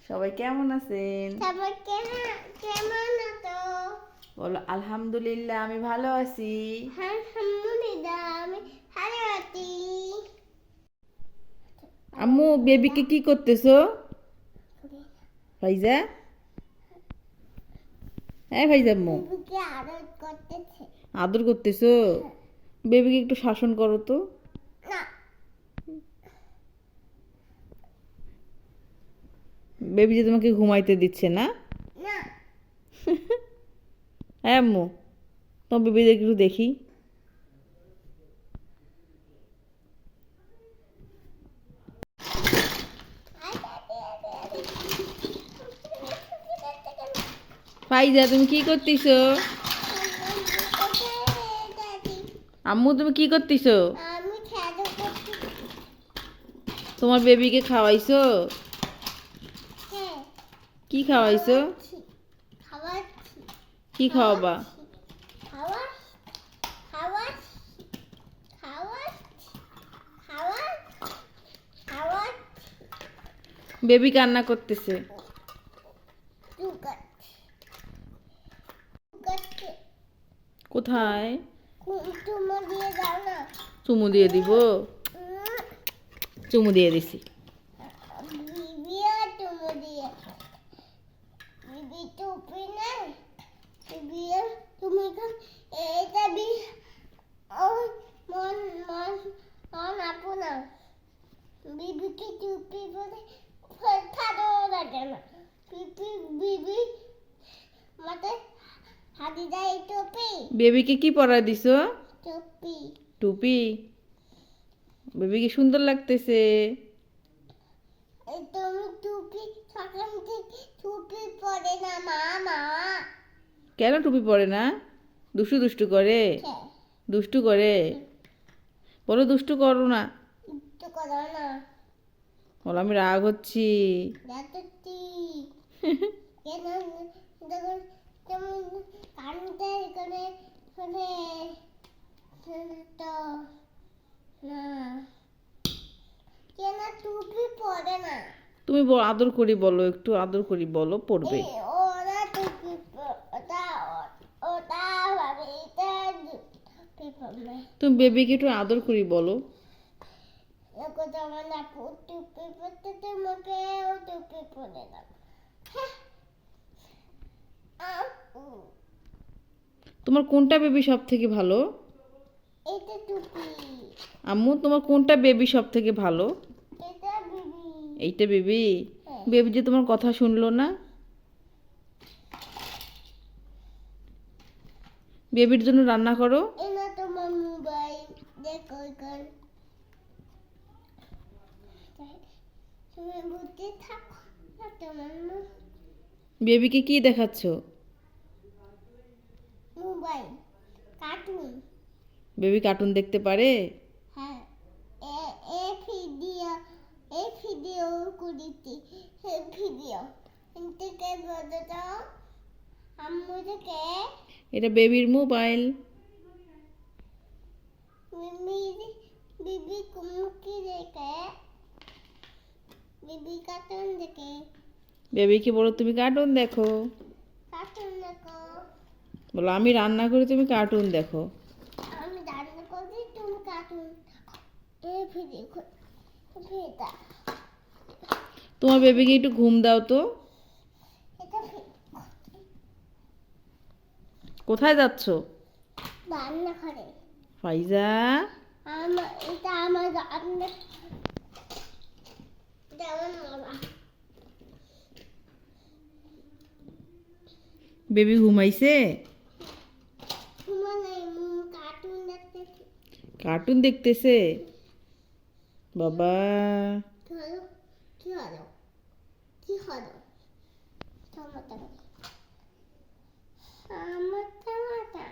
সবাই কেমন আছেন? সবাই কেমন আছো? বলো আলহামদুলিল্লাহ, আমি ভালো আছি। আলহামদুলিল্লাহ, আমি ভালো আছি। আম্মু, বেবিকে কি করতেছো? ফাইজা, হ্যাঁ ফাইজা আম্মু, বেবিকে আদর করতেছে। আদর করতেছো? বেবিকে একটু শাসন করো তো। না, বেবি যে তোমাকে ঘুমাইতে দিচ্ছে না? না। হ্যাঁ আম্মু, তোমার বেবিদের একটু দেখি। ফাইজা, তুমি কি করতেছো? আম্মু, তুমি কি করতেছো? আমি খেলা করছি। তোমার বেবিকে খাওয়াইছো? হ্যাঁ, কি খাওয়াইছো? খাওয়াচ্ছি। কি খাওয়াবা? খাওয়াচ্ছি, খাওয়াচ্ছি, খাওয়াচ্ছি, খাওয়াচ্ছি, খাওয়াচ্ছি। বেবি কান্না করতেছে। লুকাচ্ছি, লুকাচ্ছি। কোথায়? চুমো দিয়ে দাও না। চুমু দিয়ে দিব। চুমু দিয়ে দিছি। বিবিও চুমো দিয়ে। বিবি টুপি নাই। বিবিও তুমি এখন এটা ও মন মন মন আপু না। বিবিকে টুপি পরে ভালো লাগে না। বিবি মাথায় হাতি দেয় টুপি। বেবিকে কি পরা দিছো? টুপি। টুপি? বেবিকে সুন্দর লাগতেছে। তুমি টুপি সকাল থেকে টুপি পরে না মা। কেন টুপি পরে না? দুষ্টু দুষ্টু করে? দুষ্টু করে? বলো দুষ্টু করো না। তো করো না। বলো আমি রাগ হচ্ছি। যাচ্ছি কেন দেখো কেমন কানতে করে শুনে তো না কেন টুপি পরে না। তুমি আদর করি বলো, একটু আদর করি বলো, পড়বে। ওরা টুপি ওটা ওটা ভাবে এটা টুপি পরবে। তুমি বেবিকে একটু আদর করি বলো। দেখো তোমার না টুপি পরতে তোমাকেও টুপি পরে না। তোমার কোনটা বেবি সব থেকে ভালো? এটা টুপি। আম্মু, তোমার কোনটা বেবি সব থেকে ভালো? এটা বিবি। এইটা বেবি? হ্যাঁ। বেবি যে তোমার কথা শুনলো না। বেবির জন্য রান্না করো। এটা তোমার মোবাইল দেখো এখন। তুমি বুঝতে থাকো না তোমার বেবিকে কি দেখাচ্ছ? Mobile cartoon. বেবি কার্টুন দেখতে পারে? হ্যাঁ, এ এ ভিডিও এ ভিডিও করিতে ভিডিও থেকে বলতে দাও আম্মু থেকে এটা বেবির মোবাইল। বিবি বিবি কুমুকি দেখে বিবি কার্টুন দেখে। বেবিকে বলো তুমি কার্টুন দেখো। কার্টুন দেখো। বলো আমি রান্না করি, তুমি কার্টুন দেখো। আমি রান্না করছি তুমি কার্টুন এই ভিডিও ভিডিও তোমার বেবিকে একটু ঘুম দাও তো। এটা কোথায় যাচ্ছ? রান্না করে। ফাইজা, এটা আমার রান্না এটা আমার বাবা। বেবি ঘুমাইছে? মানে কার্টুন দেখতেছি। কার্টুন দেখতেছে? বাবা, হলো কি হলো কি হলো টমাটো আমার টমাটো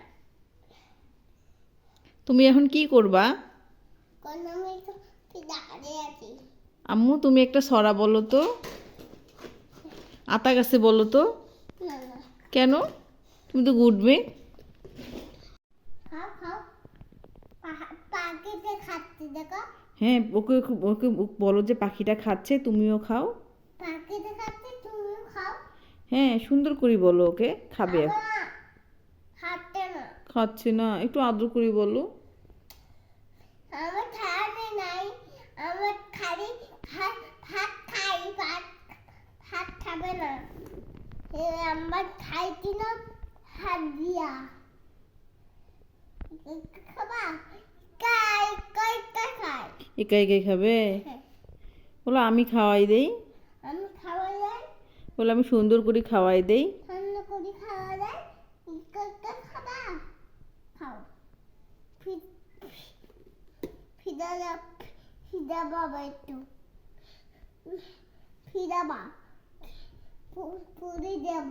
তুমি এখন কি করবা? কোন আমি তো দাঁড়িয়ে আছি। আম্মু, তুমি একটা ছড়া বলো তো। আতা গাছে বলো তো। না না কেন? তুমি তো গুড মেয়ে। খাও খাও পাখিতে খাচ্ছে দেখো। হ্যাঁ, ওকে ওকে ওকে বলো যে পাখিটা খাচ্ছে, তুমিও খাও। পাখিতে খাচ্ছে খাও হ্যাঁ সুন্দর করে বলো ওকে খাবে এখন। না খাতে না খাচ্ছে না, একটু আদর করে বলো। আমার খাবে নাই আমার খালি ভাত ভাত খাই ভাত ভাত খাবে না আমার খাইতি না হাত দিয়া খাবা কাই কাই কাই খাই একা একাই খাবে? হ্যাঁ। বলো আমি খাওয়াই দেই। আমি খাওয়া যায় বলো আমি সুন্দর করে খাওয়াই দেই। ঠান্ডা করে খাওয়া যায় ইকা খাবা খাও ফিদা ফিদা বাবা একটু ফিদা বা পুরি দেব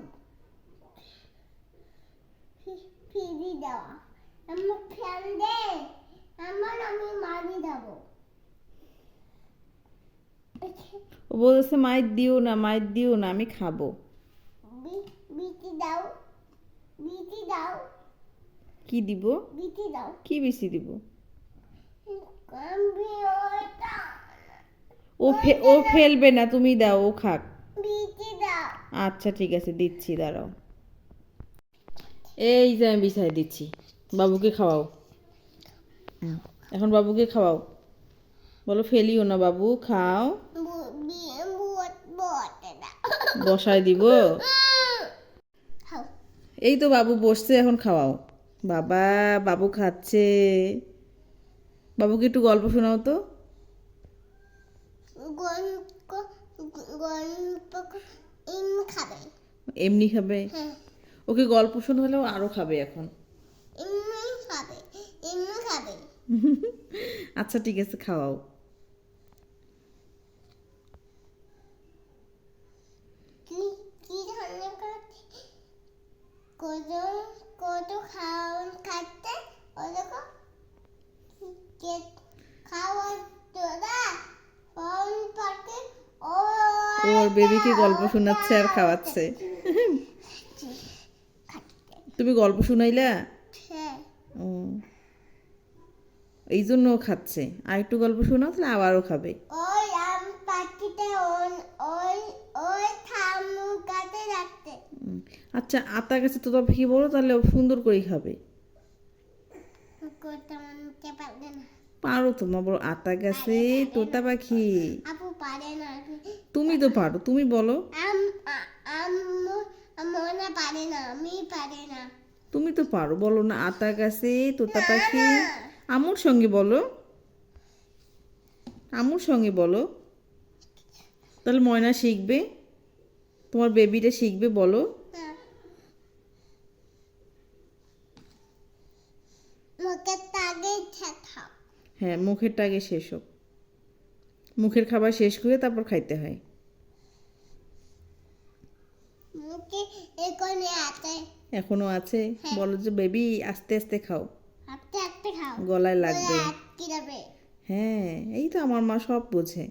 ফিরি দেওয়া আমার ফ্যান দে আমার আমি মারি দেবো ও বলছে মাইর দিও না, মাইর দিও না, আমি খাবো। বিটি দাও বিটি দাও কি দিব? বিটি দাও কি বেশি দিব? আমি ওটা ও ফেলবে না, তুমি দাও, ও খাক। বিটি দাও আচ্ছা ঠিক আছে দিচ্ছি, দাঁড়াও। এই যে আমি বিছাই দিচ্ছি, বাবুকে খাওয়াও। এখন বাবুকে খাওয়াও। বলো ফেলিও না বাবু, খাও। বসায় দিব। খাও এই তো বাবু বসছে, এখন খাওয়াও। বাবা, বাবু খাচ্ছে। বাবুকে একটু গল্প শোনাও তো। গল্প খাবে এমনি খাবে? হ্যাঁ ওকে গল্প শোনালেও আরো খাবে এখন। এমনি খাবে এমনি খাবে আচ্ছা ঠিক আছে, খাওয়াও। কি কি ধরনের কত কত খাচ্ছে ওরকম খাওয়া তোরা ফোন পাকে ওর বেবিকে গল্প শোনাচ্ছে আর খাওয়াচ্ছে। তুমি গল্প শোনাইলা? হ্যাঁ ও, এই জন্য ও খাচ্ছে। আর একটু গল্প শোনাও, তাহলে আবারও খাবে। ওই আম পাখিতে ওই ওই থামু কাতে রাখতে আচ্ছা আতা গাছে তোতা পাখি বলো, তাহলে ও সুন্দর করেই খাবে। করতে মানতে পারবে না পারো তো মা, বলো আতা গাছে তোতা পাখি। আপু পারে না তুমি তো পারো, তুমি বলো। আম্মু মনে পারে না আমি পারে না তুমি তো পারো, বলো না আতা গাছে তোতা পাখি। আমুর সঙ্গে বলো, আমুর সঙ্গে বলো, তাহলে ময়না শিখবে, তোমার বেবিটা শিখবে। বলো। না। মুখে তাগে খাও হ্যাঁ মুখেরটা আগে শেষ হোক, মুখের খাবার শেষ করে তারপর খাইতে হয়। মুখে এখানে আছে এখনো আছে? হ্যাঁ। বলো যে বেবি আস্তে আস্তে খাও, আপনি একটা খাও গলায় লাগবে। কি যাবে হ্যাঁ এই তো আমার মা সব বোঝে।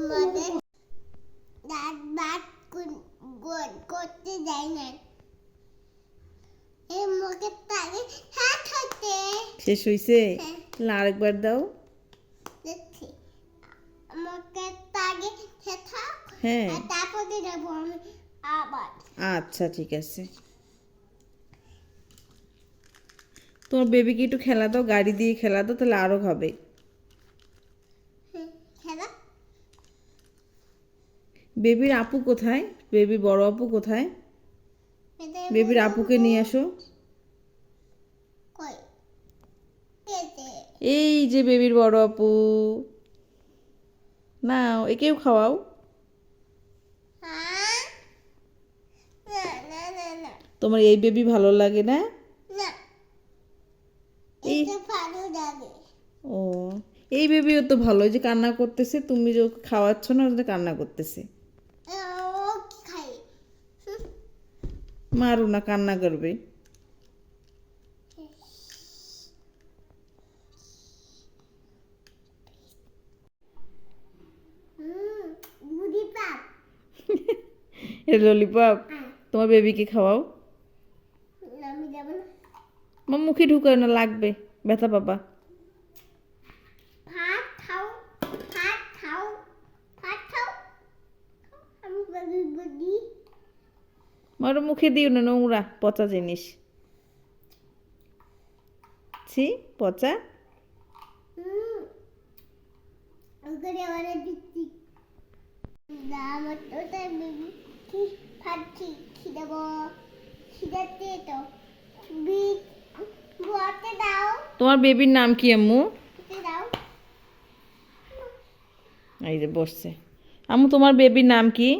মনে দাঁত বাট করতে যায় না এই মুখে তাগে হ্যাঁ খাতে শেষ হইছে? হ্যাঁ। তাহলে আরেকবার দাও। দেখছি মুখে তাগে খাও হ্যাঁ আর তারপরে যাবো আমি আবার আচ্ছা ঠিক আছে। তোমার বেবিকে একটু খেলা দাও, গাড়ি দিয়ে খেলা দাও, তাহলে আরো খাবে। খেলা বেবির আপু কোথায়? বেবির বড় আপু কোথায়? বেবির আপুকে নিয়ে আসো। কই পেতে এই যে বেবির বড় আপু, নাও একেও খাওয়াও। হ্যাঁ না না না না তোমার এই বেবি ভালো লাগে না? না এই এটা ভালো লাগে ও, এই বেবিও তো ভালো, এই যে কান্না করতেছে, তুমি যে ওকে খাওয়াচ্ছ না, ওটা কান্না করতেছে। ও কি খাই মারো না, কান্না করবে। বুড়ি পাপ এটা ললিপপ। তোমার বেবিকে খাওয়াও। আমি যাব না মা মুখে ঢুকায় না, লাগবে, ব্যথা পাবা। ভাত খাও ভাত খাও ভাত খাও মারো মুখে দিও না, নোংরা পচা জিনিস। ছি, পচা। ওখানে অনেক দিচ্ছি না আমার তো তাই কি খাচ্ছি খিদাবো খিদাতে তো বিট বলতে দাও তোমার বেবির নাম কি আম্মু? খেতে দাও এই যে বসছে। আম্মু তোমার বেবির নাম কি?